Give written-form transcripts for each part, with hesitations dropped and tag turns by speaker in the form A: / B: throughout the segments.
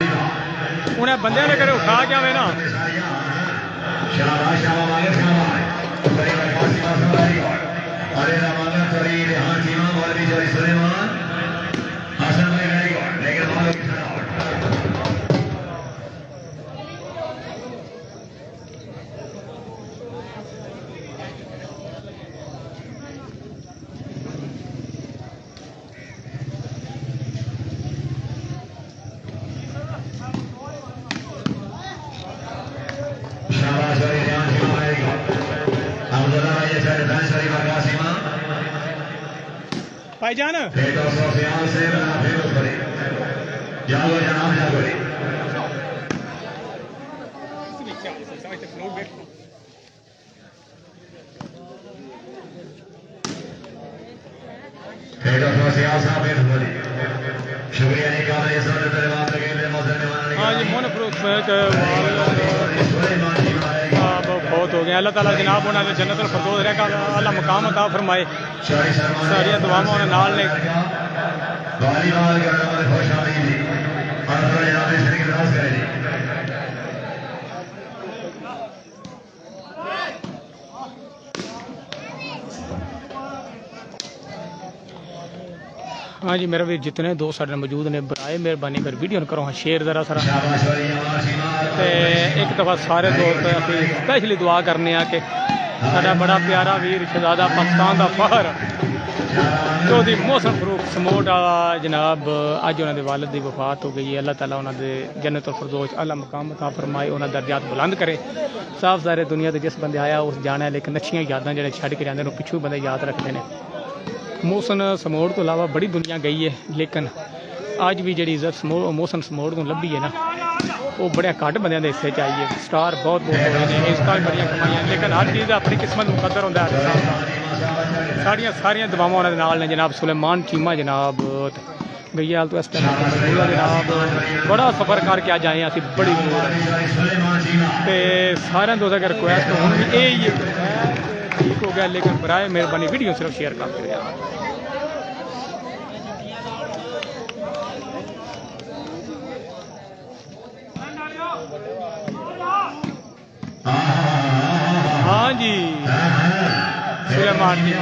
A: उन्हें बंदे ने करे उठा क्या वे ना भाईजान हाँ जी मोहन फरूख बहुत हो गया। अल्लाह ताला जनाब उन्होंने जन्नतुल फिरदौस रहकर अल्लाह मकाम अता फरमाए। सारिया दुआवां उन्होंने नाल ने। हाँ जी मेरा भी जितने दोस्त साढ़े मौजूद ने बराए मेहरबानी कर वीडियो करो हाँ शेयर जरा सारा। एक दफ़ा सारे दोस्त अभी स्पैशली दुआ करने कि साडा बड़ा प्यारा वीर शहजादा पाकिस्तान का फखर चौधरी मोहसिन फरूख समोट जनाब अज उन्होंने वालिद की वफात हो गई है। अल्लाह ताला उन्होंने जन्नतुल फिरदौस आला मकाम अता फरमाए, उन्होंने दर्जात बुलंद करे। साफ सारे दुनिया से जिस बंदे आया उस जाना है, लेकिन अच्छी यादां जो छड़ के जाते हैं पिछू बंदे याद रखते हैं। मोहसिन समोड़ तो इलावा बड़ी दुनिया गई है, लेकिन अज भी जी इज्जत मोहसिन समोड़ को लभी है ना वो बड़े घट बंद के हिस्से आई है। स्टार बहुत बहुत हो गए हैं, इसका बड़िया कमाइया, लेकिन हर चीज़ अपनी किस्मत मुकद्दर होंदा है। सारिया सारिया दुआवां उन्होंने नाल ने। जनाब सुलेमान चीमा जनाब गईयाल तो इस टाइम जनाब बड़ा सफ़र करके अज आए असी बड़ी दूर तो सारे दोस्त अगर रिक्वेस्ट हूँ भी यही ठीक हो गया, लेकिन बराए मेहरबानी वीडियो सिर्फ शेयर करते रहे। हाँ जी सुलेमान जी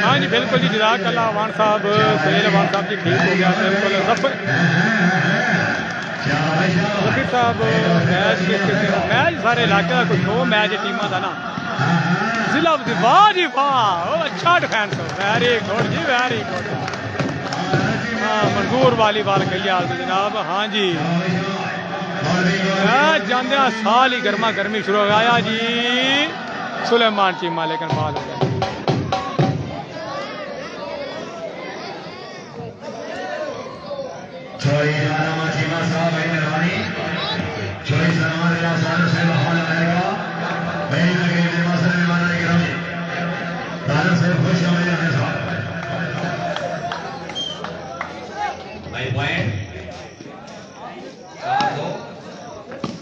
A: हाँ जी बिल्कुल जी जज़ाक अल्लाह अवान साहब सुहेल अवान साहब जी ठीक हो गया बिल्कुल। रफी साहब मैच सारे इलाके का कुछ हो मैच टीम का ना जिला वाह जी वाह अच्छा डिफेंस वेरी गुड जी वेरी गुड। हाँ मंजूर वालीबाल गई हाल जनाब। हाँ जी जाने साल ही गर्मा गर्मी शुरू हो गया जी सुलेमान चीमा, लेकिन बाल हो गया।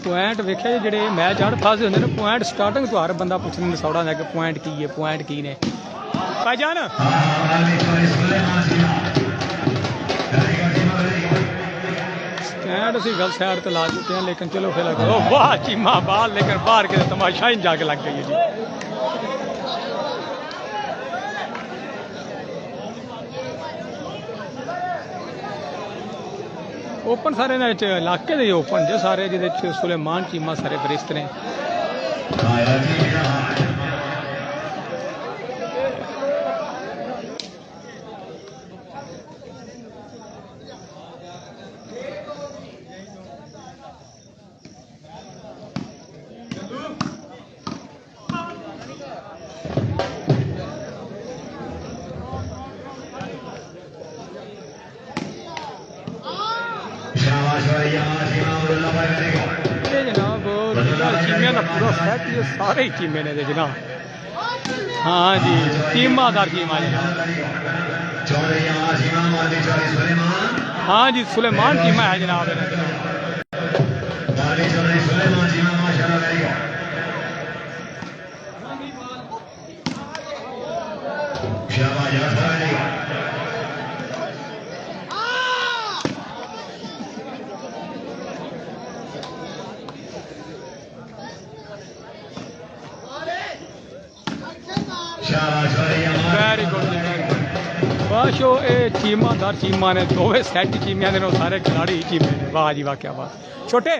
A: पॉइंट वेख्या जी जो मैच हर फास होंगे ना पॉइंट स्टार्टिंग तो हर बंदा पूछने सौड़ा होंगे कि पॉइंट की ने भाईजान स्टैंड असी गलत साइड तो ला चुके हैं, लेकिन चलो फिर वाह चीमा बाल, लेकिन बाहर के तमाशा ही जाके लग गई है जी। ओपन सारे इलाके दे ओपन जो सारे जिहदे सुलेमान चीमा सारे फरिश्त ने। जनाब चीमिया का पूरा सेट ये सारे ही चीमे ने जनाब। हाँ जी चीमादार चीमा जनाब। हाँ जी सुलेमान चीमा है जनाब। शो ये चीमा दर चीमा ने दोवे सैट चीमिया ने सारे खिलाड़ी चीमे ने वाह जी वाह क्या बात छोटे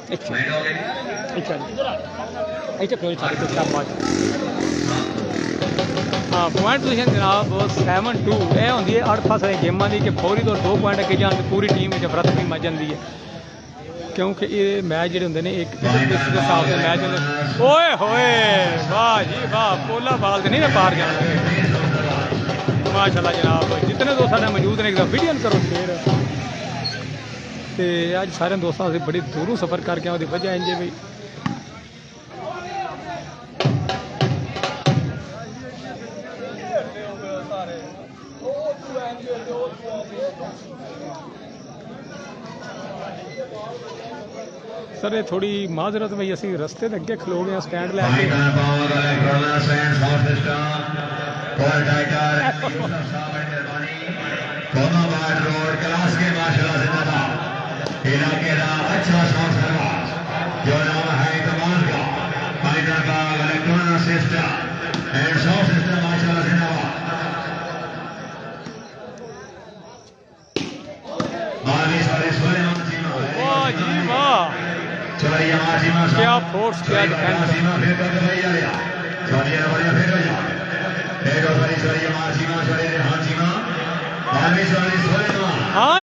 A: अच्छा हाँ पॉइंट पोजिशन जनाब 7-2 यह होंगी है 8 फस गेमां की कि फौरी तौर 2 पॉइंट अगे जान पूरी टीम अफरा तफरी मच जाती है क्योंकि ये मैच जोड़े होंगे ने एक हिसाब से मैच होंगे ओए होए वाह जी वाह पोला बाल तो नहीं ना पार जाना माशाल्लाह जनाब जितने दोस्त साढ़े मौजूद ने एकदम वीडियो करो शेयर तो अज सारे दोस्तों से बड़ी दूरों सफ़र करके वो वजह इंजे भाई सर ये थोड़ी माजरत भाई असी रस्ते के अगे खलो गए स्टैंड लैके
B: इलाके का अच्छा शॉट सर्वा जो नाम है कमाल का फाइटर का electronic system and shot system माशाल्लाह जिंदाबाद माली सारे सुलेमान सीमा
A: वाह जी वाह
B: चलिए माजीमा
A: क्या फोर्स क्या डिफेंस
B: सीमा फिर कर भाई आ गया चलिए बढ़िया फिर हो जा एक और चलिए माजीमा चलिए हां सीमा माली सारे सुलेमान
A: हाँ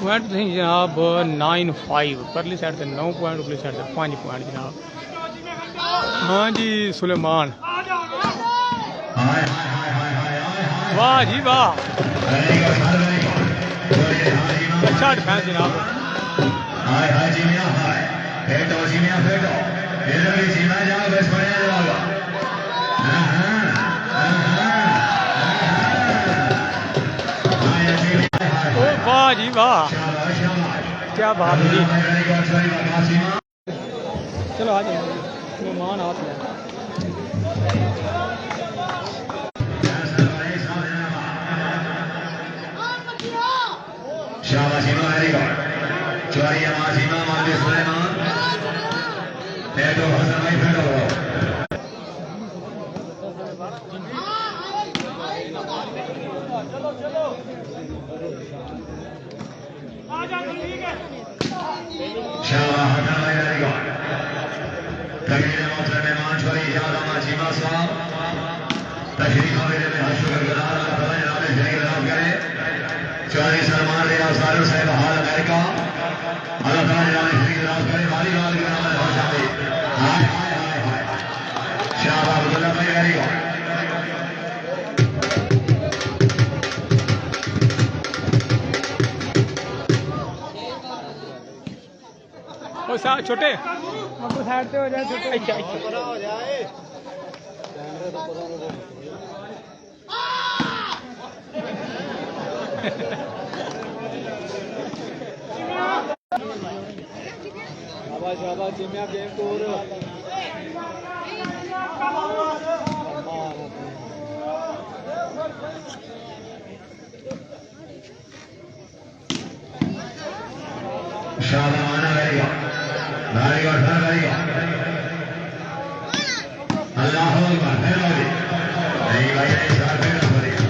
A: पॉइंट जनाब 9-5 परली साइड से 9 पॉइंट उपली साइड से 5 पॉइंट जनाब हाँ जी सुलेमान वाह जी वाह अच्छा डिफेंस जनाब वाह जी वाह क्या बात है जी चलो आ जाओ मेहमान हाथ में
B: शाबाशीमा रहेगा चौरिया मासीमा मालवी सुलेमान तो हसन भाई फेंको शाबाश हसन भाई रहेगा तकरीर मौसम मेहमान चौरी याद मासीमा साहब तशरीफ मेरे में शुक्रगुजार अल्लाह ताला जनाब शरीक नाम करे चौधरी सलमान रिया सारू साहब हाल अमेरिका अल्लाह ताला जनाब शरीक नाम करे वाली वाल के नाम भाषा में हाय हाय हाय हाय शाबाश अब्दुल्ला भाई रहेगा
A: ओ सा छोटे साइड पे हो जाए छोटे अच्छा अच्छा
C: हो जाए शाबाश जिम्या गेम टूर
B: शाबाना करेगा नारी और धर करेगा अल्लाह अकबर है भाई नहीं भाई नहीं सर पे ना करेगा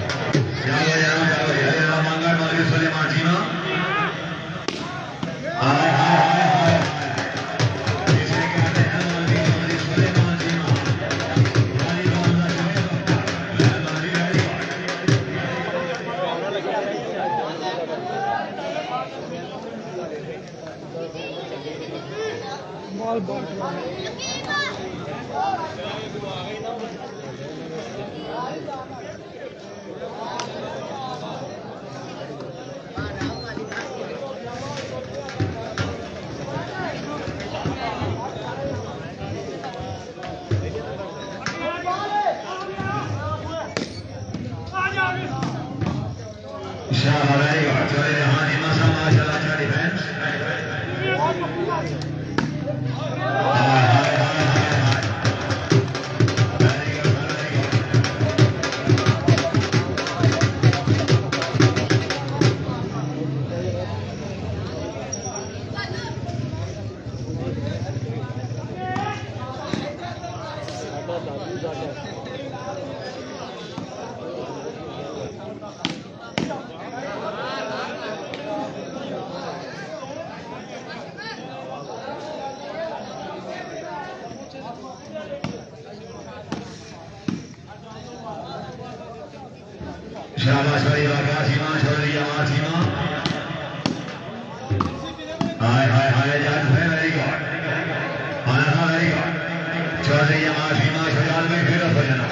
B: जाओ जाओ जाओ मंगल मौलवी सुलेमान जीमा हाय हाय हाय हाय इसे कहते हैं चौधरी हाजी मसा माशाल्लाह अच्छा डिफेंस शाबाश भाई वासीमा चौधरी वासीमा हाय हाय हाय जान है वेरी गुड हां वेरी गुड चौधरी वासीमा शजाल में फिर हो जाना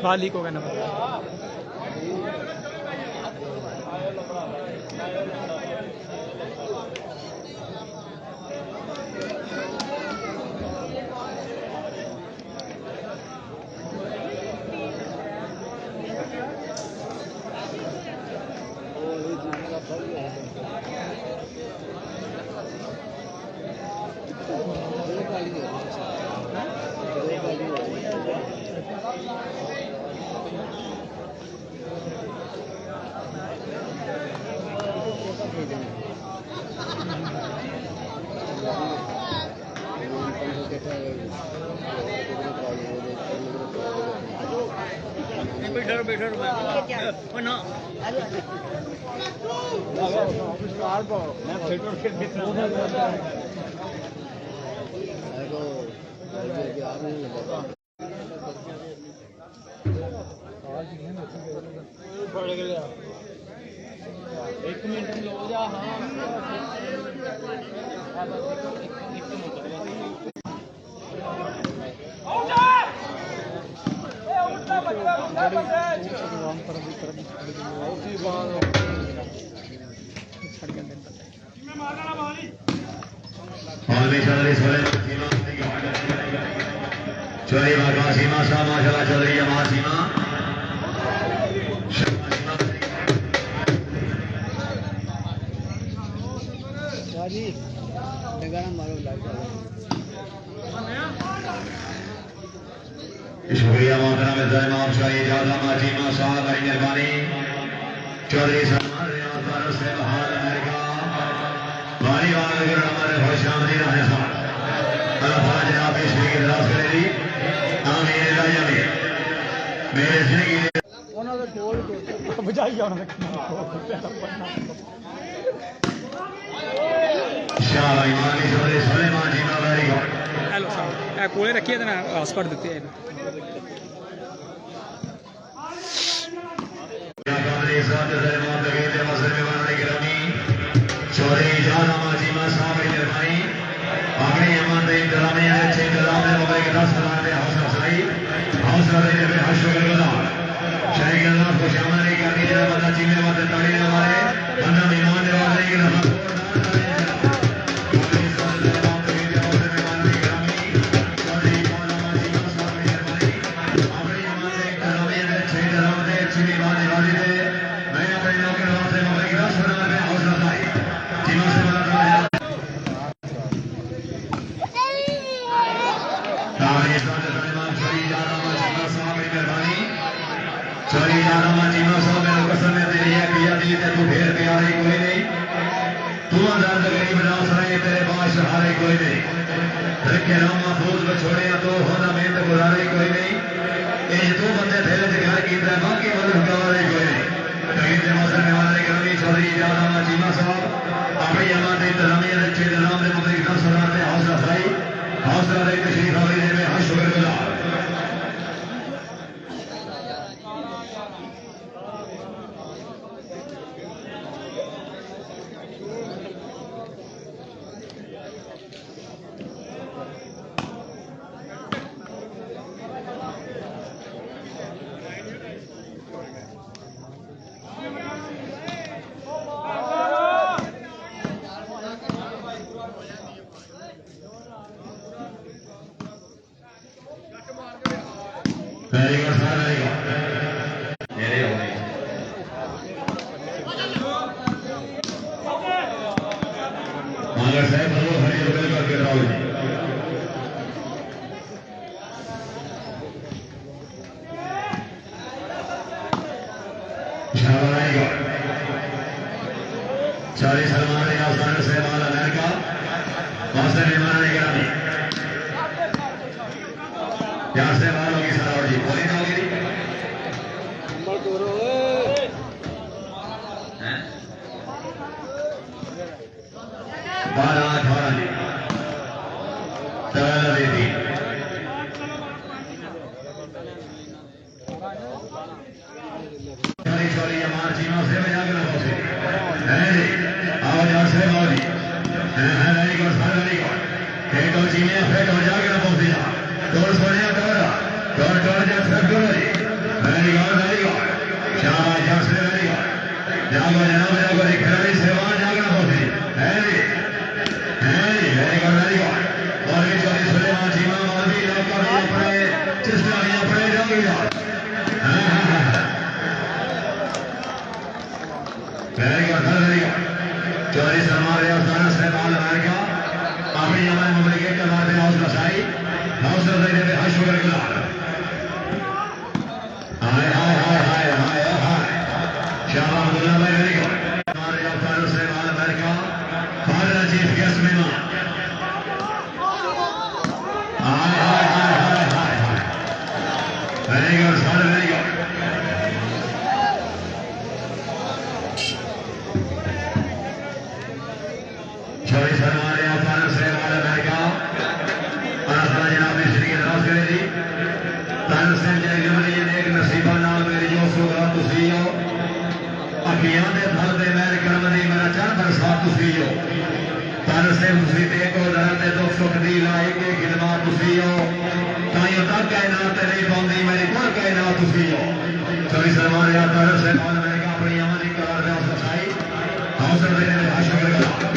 A: बाल लीक हो गया नंबर एक मिनट लो जा
B: चौधरी वासीमा साहब माशाल्लाह चौधरी वासीमा शुक्रिया मोहतरम इमाम शाही जादा माजीमा साहब बड़ी मेहरबानी चौधरी सलमान रियाज भारत से बाहर अमेरिका भारी वाले हमारे खुश आमदीद रहने साथ अल्लाह ताला जनाब पेशगी की दराज करेगी आमीन या आमीन मेरे जिंदगी
A: ਉਹਨਾਂ ਦਾ ਕੋਲ ਬਜਾਈ ਉਹਨਾਂ ਦਾ
B: शाह इमाम Chaudhary Suleman ji very good
A: hello साहब ਇਹ ਕੋਲੇ ਰੱਖੀਏ ਤੇ ਨਾ ਹਸਪਤਾਲ ਦਿੱਤੇ ਆ
B: चौधरी जादा माजीमा साहब की मेहरबानी अपनी अमन के इंतजाम अच्छे इंतजाम में मोबाइल के 10 हजार के हौसला अफजाई हौसला देने में हर शुक्रगुजार शरीक अल्लाह को शामिल नहीं करनी जरा बंदा चीने वाले ताड़ी हमारे बंदा मेहमान नवाजी की तरफ चौधरी जादा माजीमा साहब मेरे कसम है तेरी है पिया दी ते तू फिर प्यारी कोई नहीं तू दर्द गरीब नास रहे तेरे बाश हारे कोई नहीं रखे राम महफूज में छोड़े तो होना मेहनत गुजारे कोई नहीं ये दो बंदे पहले से घर की तरह बाकी मदद गवारे कोई नहीं कहीं से मौसम में वाले ग्रामी चौधरी जादा माजीमा साहब अपनी अमानत इंतजामिया अच्छे इंतजाम ने मुताबिक 10 हजार में हौसला अफजाई हौसला दे तशरीफ हवेली में हर शुक्रगुजार मांगर साहब हलो हरी रुपये करके राहुल जी चालीस सलमान आसान से माल अमेरिका मास्टर निर्माण निगरानी यहाँ से माल होगी सरावट जी बोली ना होगी 12-18 जी तरह देती चोरी हमार चीनों से बजा के ना पहुंचे है जी आओ यहाँ से आओ जी very good sir very good एक दो चीनी फिर हो जाके ना पहुंचे जा दौड़ सोने दौड़ दौड़ जा सब करो जी वेरी गुड शाबाश यहाँ से वेरी गुड जागो जनाब जागो जी खिलाड़ी सेवा जाके ना पहुंचे है जी वेरी गुड और भी चोरी सुलेमान चीमा मौलवी इलाका भी अपने चिस्ता भी अपने जाओगे यार वेरी गुड चौधरी सलमान रियासाना सहबाल अमेरिका अपनी हमारे ममलिकत के बाद हौसला शाही हौसला देने में हर शुक्र गुजार हाय हाय हाय हाय हाय हाय शाह अब्दुल्ला भाई वेरी गुड हमारे रियासाना सहबाल अमेरिका फादर चीफ गेस्ट मेहमान hi hi hi hi hi hi very good sir very good चौबीस हमारे आसान से वाला अमेरिका आसान जनाब श्री की दराज करे जी तन से जगमनी नेक नसीबा नाल मेरी जो सोगा तुसी हो अखियां दे फल दे मेरे करम दी मेरा चढ़ बरसात तुसी हो तन से तुसी ते को दरन दे दुख सुख दी लाए के खिदमत तुसी हो ताइयों तक कायनात नहीं पाउंदी मेरी कोई कायनात तुसी हो चौबीस हमारे आसान से वाला अमेरिका अपनी आमदी करार दे सचाई हौसला देने में शुक्र गुजार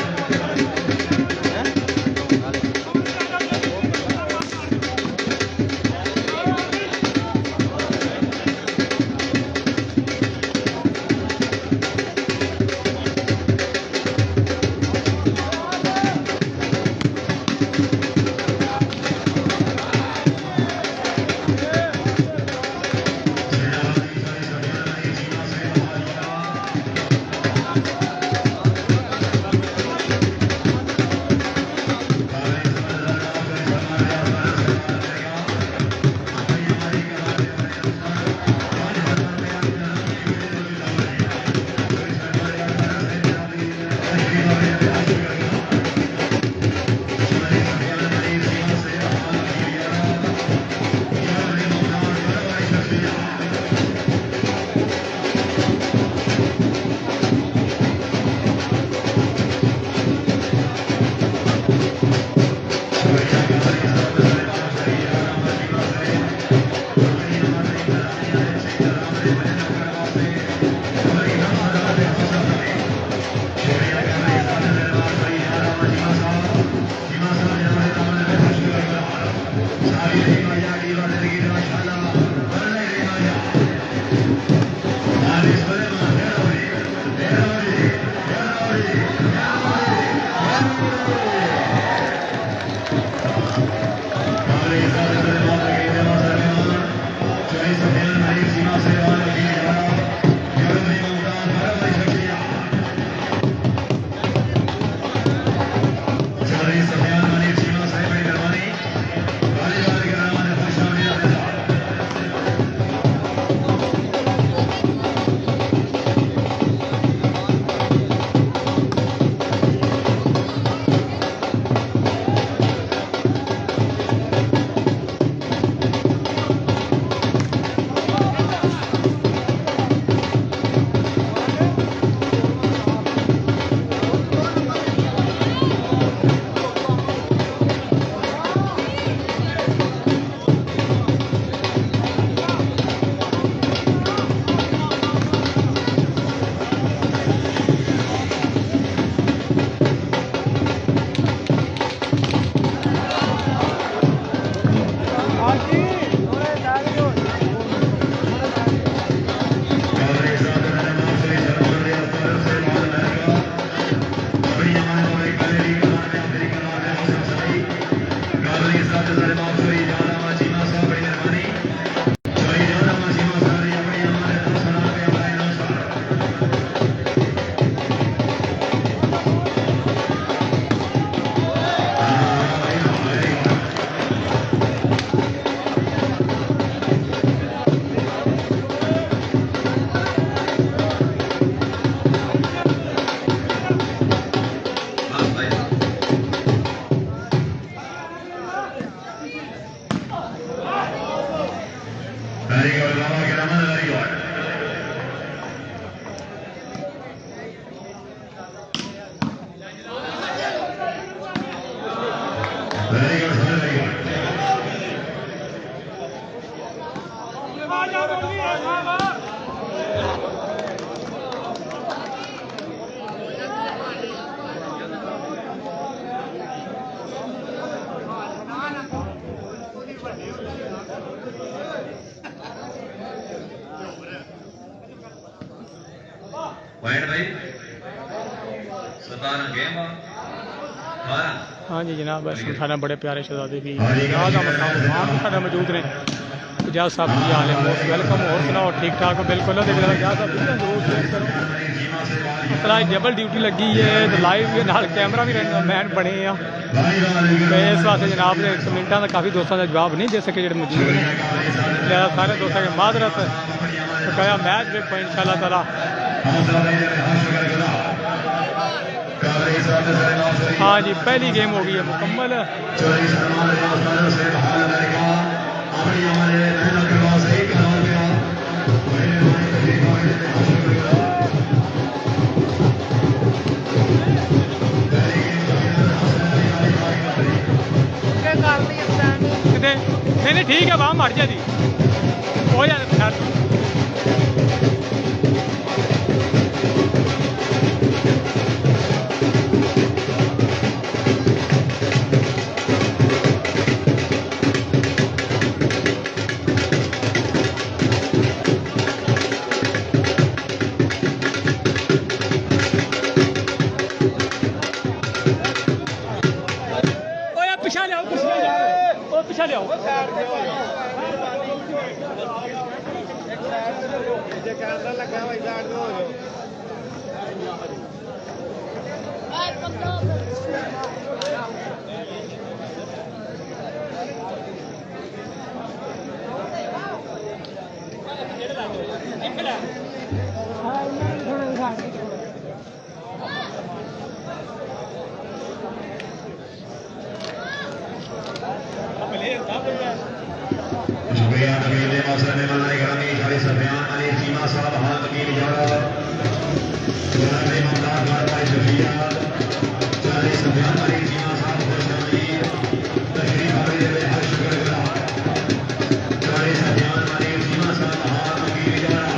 B: पॉइंट भाई 17 गेम 12
A: हाँ जी जनाब साढ़े बड़े प्यारे शहजादे भी साढ़े मौजूद ने इजाज साहब की हाल है मोस्ट वेलकम और सुनाओ ठीक ठाक हो बिल्कुल इजाज साहब जरूर शेयर करो मसला डबल ड्यूटी लगी है तो लाइव भी नाल कैमरा भी मैन बने हैं तो इस वास्ते जनाब ने कमेंटा का काफ़ी दोस्तों का जवाब नहीं दे सके जो मौजूद ने सारे दोस्तों की माजरत बकाया मैच देखो इंशाल्लाह ताला। हाँ जी पहली गेम हो गई है मुकम्मल। नहीं ठीक है वहाँ मर जाती हो जाए पिछा ले आओ पिछा ले आओ कैमरा लगा हुआ इधर हो जाओ शुक्रिया नबील मौसम में मनाई ग्रामी खाली सफियान अली चीमा साहब हाल वकील यारा गुलामी ममदार कारवाई शुक्रिया चाली सफियान अली चीमा साहब खुशनामी तशरीफ आने में हर शुक्रगुजार चाली सफियान अली चीमा साहब हाल वकील यारा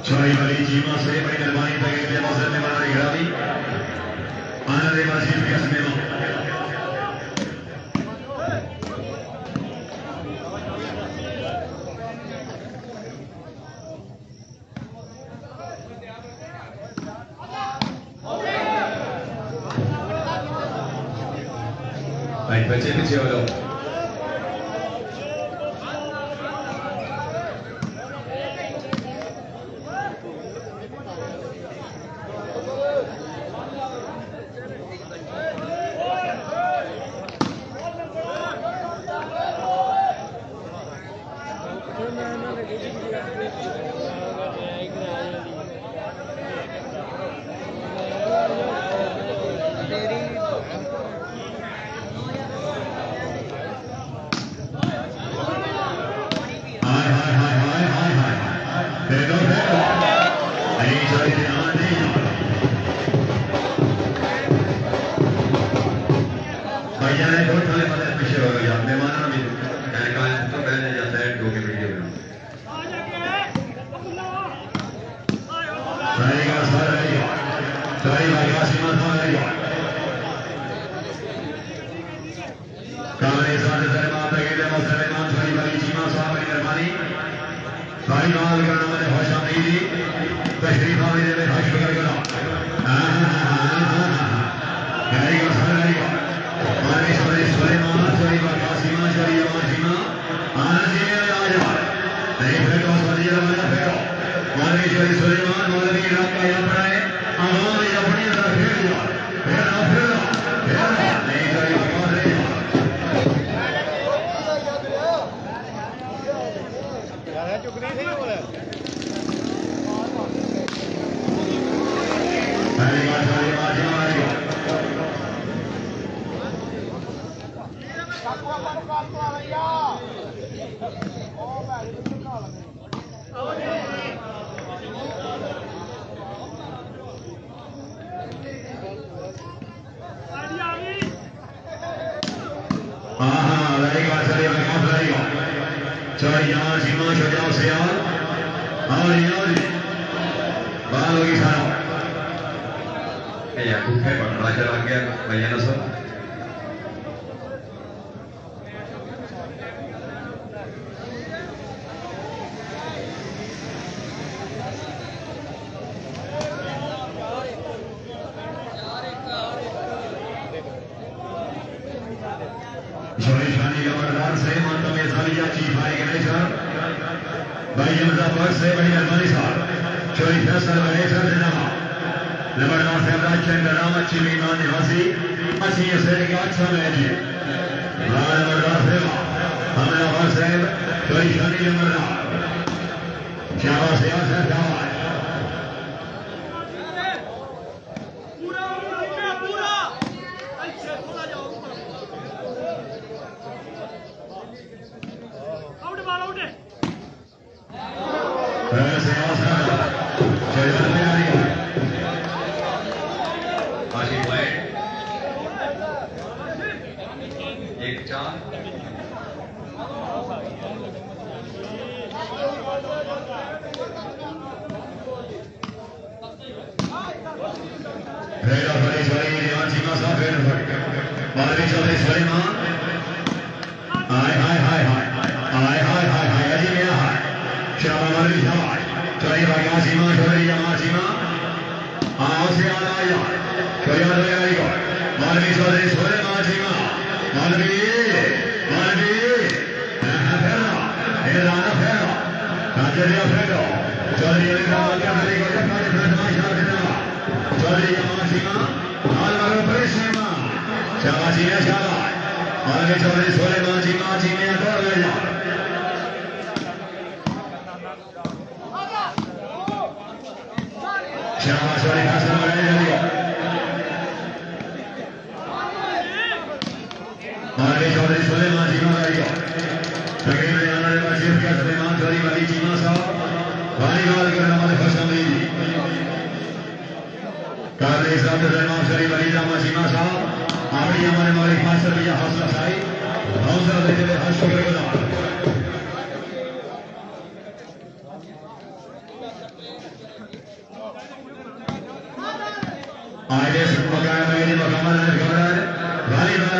B: छोरी वाली जीमा से बड़ी मेहरबानी तक के मौसम में बनाई खिलाड़ी आनंद वासी के समय भाई बच्चे पीछे हो जाओ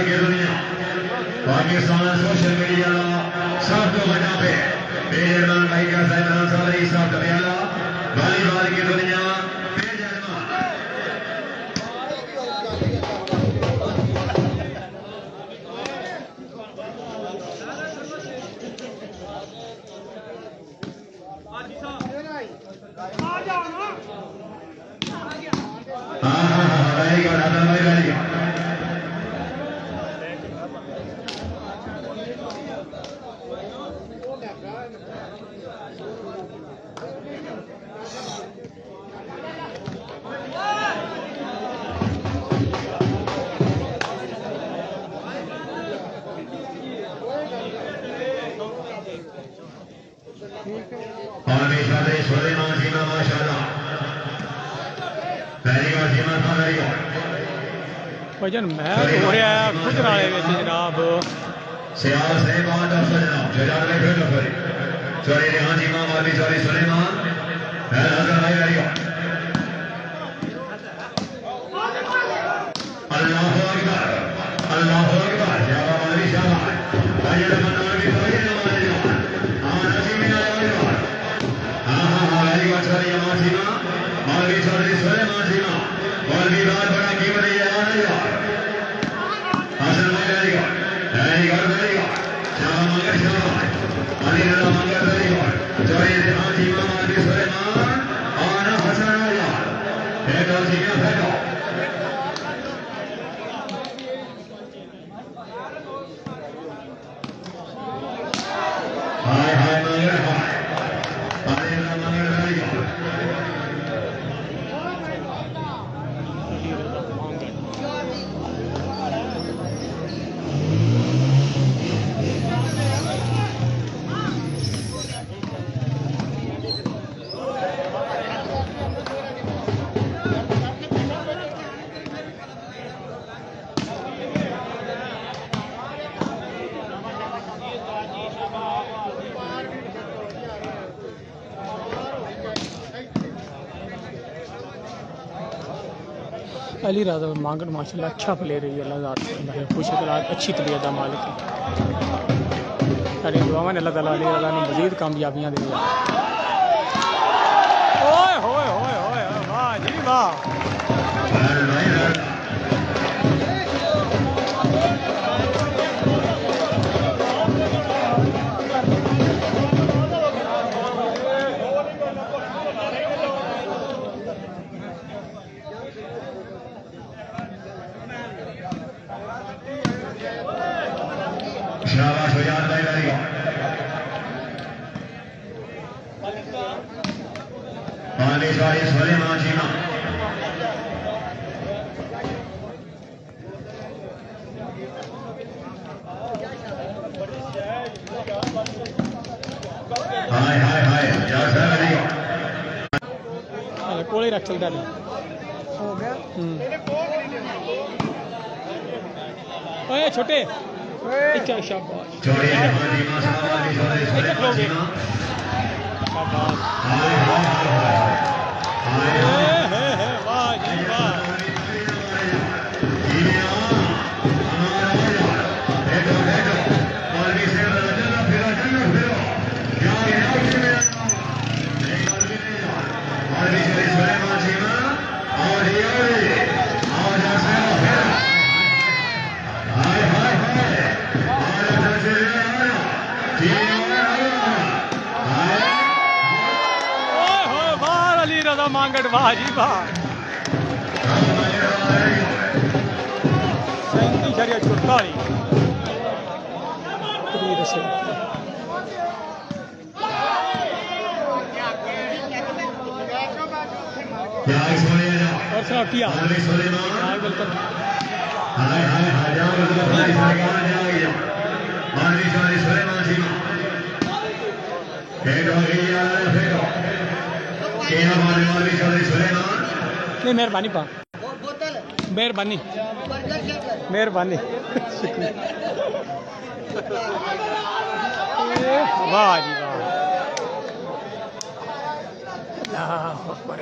B: की दुनिया पाकिस्तान सोशल मीडिया सब तो बजा पे बेजरमान भाई का सैमान सारी साहब कबियाला वॉलीबॉल की दुनिया बेजरमान वेरी गुड आदम भाई वेरी गुड सुलेमान सीमा माशाल्लाह वेरी गुड सीमा था वेरी गुड
A: भजन मैच हो रहा है गुजराले में जनाब
B: सियाल से बात जनाब जजाद में फिर सॉरी सॉरी रेहान सीमा वाली सॉरी सुलेमान हसन भाई वेरी गुड अल्लाहु अकबर या हमारी शाबाश भाई ये मनाने की कोई नमाज नहीं हां नसीब में आया वेरी गुड सॉरी यमा सीमा मौलवी चौधरी सुलेमान सीमा मौलवी बात बड़ा कीमत है यार हसन भाई वेरी गुड शाबाश मगर शाबाश अली रजा मगर वेरी गुड चौधरी रेहान सीमा मौलवी सुलेमान और हसन यार फेंको सीमा फेंको हाय हाय मगर हाय अली रजा मगर वेरी गुड
A: अली राजा मांगड़ माशाल्लाह अच्छा प्लेयर है अल्लाह ज़ात खुश अच्छी तबीयत का मालिक है सारी दुआवां ने अल्लाह ताला अली राजा ने मज़ीद कामयाबियां दे ओए होए होए होए वाह जी वाह
B: शाबाश याद भाई वेरी गुड पानी सारी सुलेमान सीमा हाय हाय हाय यार वेरी गुड
A: कोले रख चलता है
C: हो गया
A: ओए छोटे अच्छा शाबाश
B: चौड़ी जमानी माशाल्लाह की चौड़ी सुलेमान सीमा
A: शाबाश
B: हाय हाय हाय
A: वाह जी वाह मांगड़ वाह जी वाह 37-44 और सुनाओ किया बिल्कुल
B: हाय हाय हाय
A: नहीं मेहरबानी पा मेहरबानी मेहरबानी वाह जी वाह अल्लाह अकबर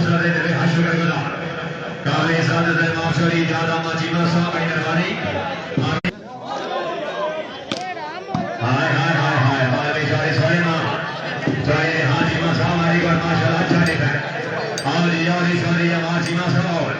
B: हौसला देते हुए हाथ शुक्रगुजार काबिल सादत माफशरी ज्यादा माजीमा साहब की मेहरबानी हाय हाय हाय हाय हाय बेचारे सोने मां चाहे हाजीमा साहब हमारी बात माशाल्लाह अच्छा देखा है और ये सॉरी हाजीमा साहब और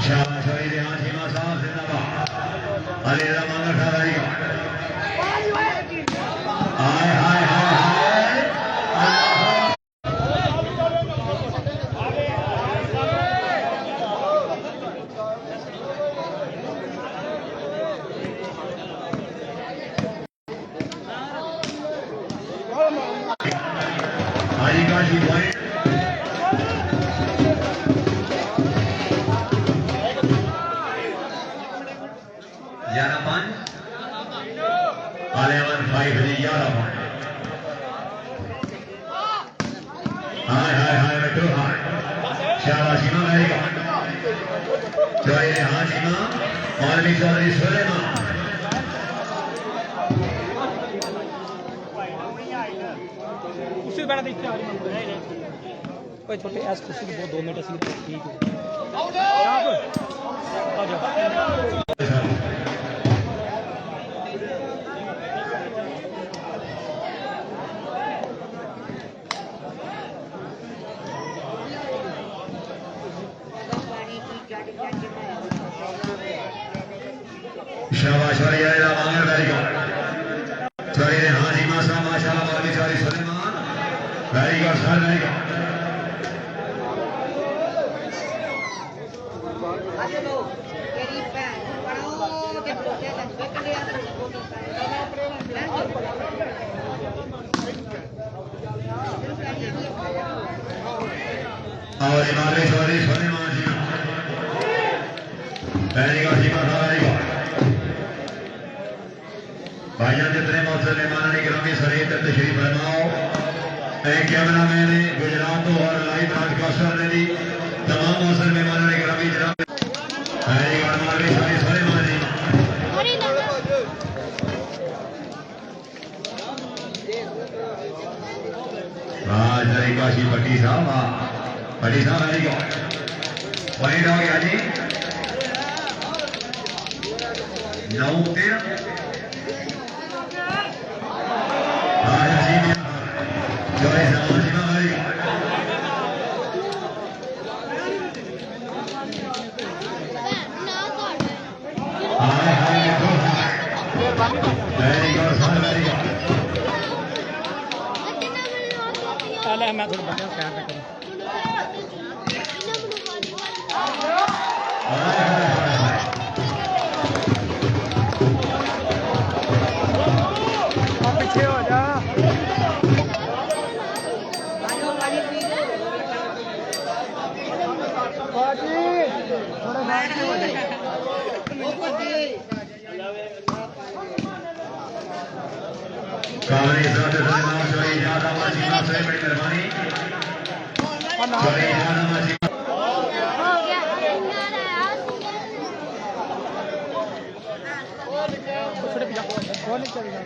B: शाबाश शहीद हाजीमा साहब जिंदाबाद अली रमान खादारी हाय हाय हाय हाजी का जी पॉइंट हाय हाय हाय बेटो हाय शाबाश इमाम वेरी गुड जय हाजी इमाम मौलवी चौधरी सुलेमान
A: कुर्सी बैठा देखते आ रही कोई छोटे ऐस कुर्सी को 2 मिनट ऐसी ठीक है आ जाओ
B: शाबाश वाला मांगर वेरी गुड चौधरी हाजी मासा माशाल्लाह मौलवी Chaudhary Suleman very good sir very good और मौलवी चौधरी सुलेमान जी वेरी गुड जी माता वेरी गुड भाइयों जितने मौसम मेहमान गिरामी सरीत तशरीफ फरमाओ कैमरा मैन गुजरात और लाइव ब्रॉडकास्टर ने दी तमाम मौसम मेहमान गिरामी जनाब काशी भट्टी साहब वेरी गुड पॉइंट हो गया जी 9-13
A: पहले मैं थोड़ा बंदे ख्याल रखूँ पीछे हो जा
B: कावरी साथ सलाम शरी ज्यादा माजी मां से बड़ी मेहरबानी शरी ज्यादा माजी
C: हो गया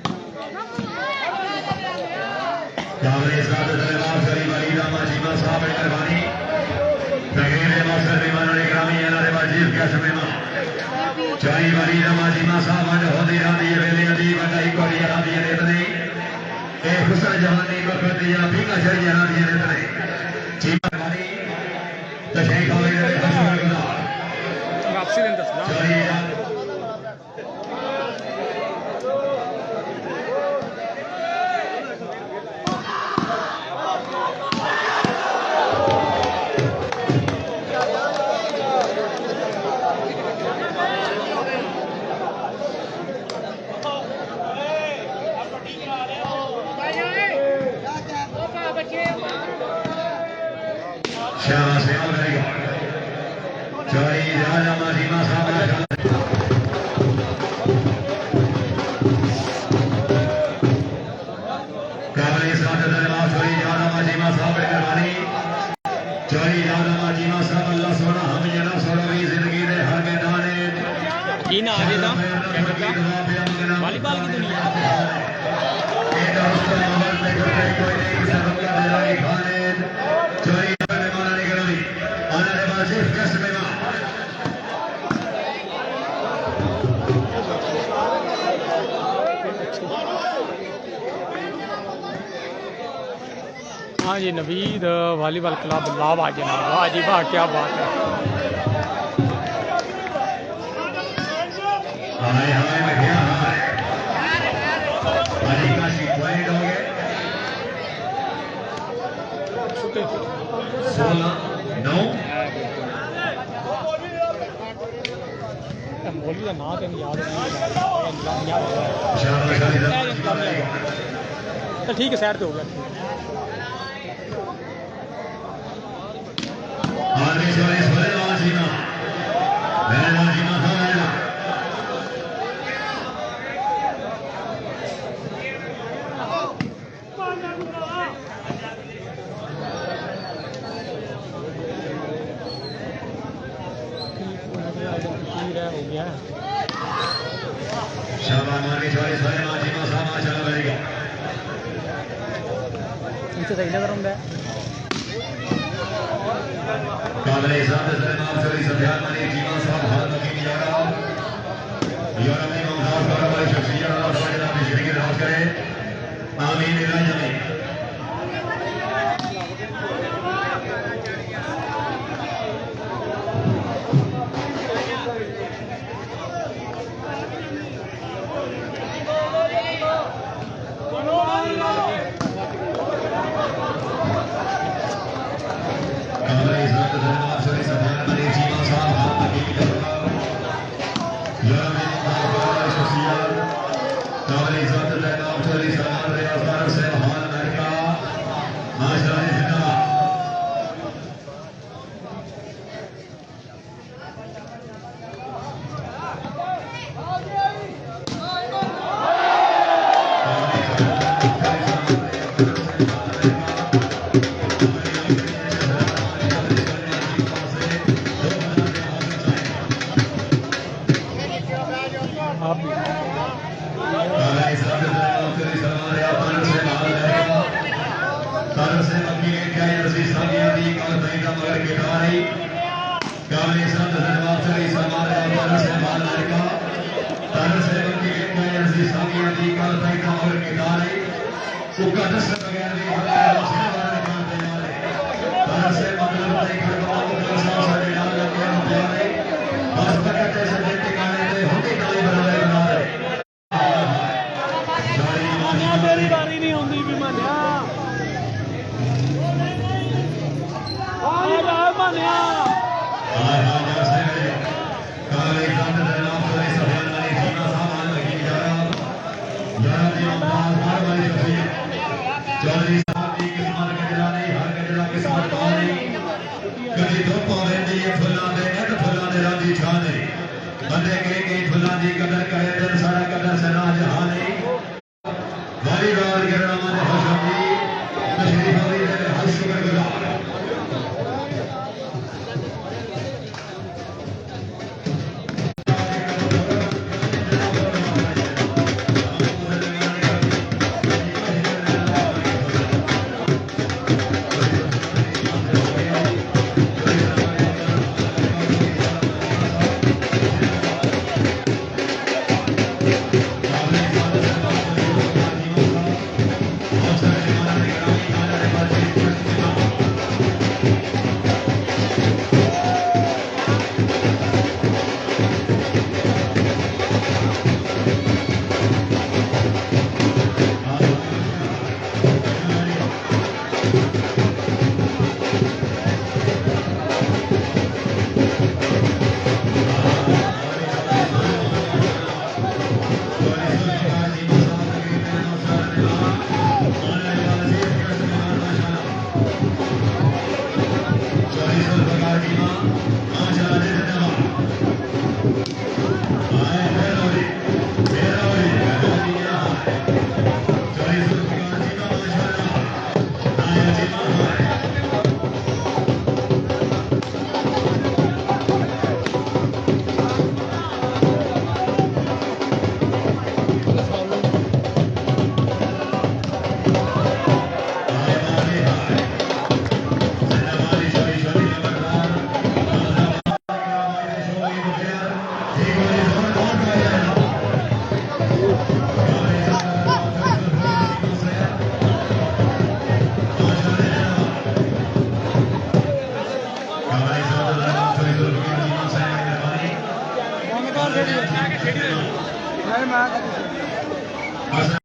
B: कावरी साथ सलाम शरी वलीदा माजी मां साहब बड़ी मेहरबानी तकरीर मौसम विमान ग्रामी अनारे वाजिब क्या समय मां चाई वलीदा माजी मां साहब आज होदी रादी वेले अदी वटाई कोरी रादी रेतने एक हुसन जहानी वक्त या भीगा शरी रादी रेतने जी मेहरबानी तशरीफ आवे शुक्रगुजार
A: वापसी दिन दसना
B: शाबाश वेरी गुड जय राजा माजीमा साहब काबिल सादत माफशरी ज्यादा माजीमा साहब मेहरबानी चोरी याद माजीमा साहब अल्लाह सोना हम जना सोना भी जिंदगी दे हर मैदान
A: की ना आगे था वॉलीबॉल की दुनिया
B: चोरी मेहमान निकली आने वाले कस मेहमान
A: हाँ जी नवीद वॉलीबॉल क्लब लावा जनाब वाह जी वाह क्या बात है
B: हाय हाय मैं गया हाय अली का सी पॉइंट हो गए 16 9
A: बोली का नाम तो याद तो ठीक है साइड पे हो गया
B: आदमी सोरे सोरे वाजीमा मेरे वाजीमा था
A: हो गया
B: शाबाश मानी सोरे सोरे वाजीमा सामा चला करेगा
A: इनसे सही लग रहा है
B: काबिल इज़्ज़त सलाम सभी सफियान मनी जीवा साहब हाथ की निजारा यूरोप में मुमताज और हमारी शख्सियत अल्लाह ताला की शरीक राज करे आमीन इलाही आमीन
C: मैं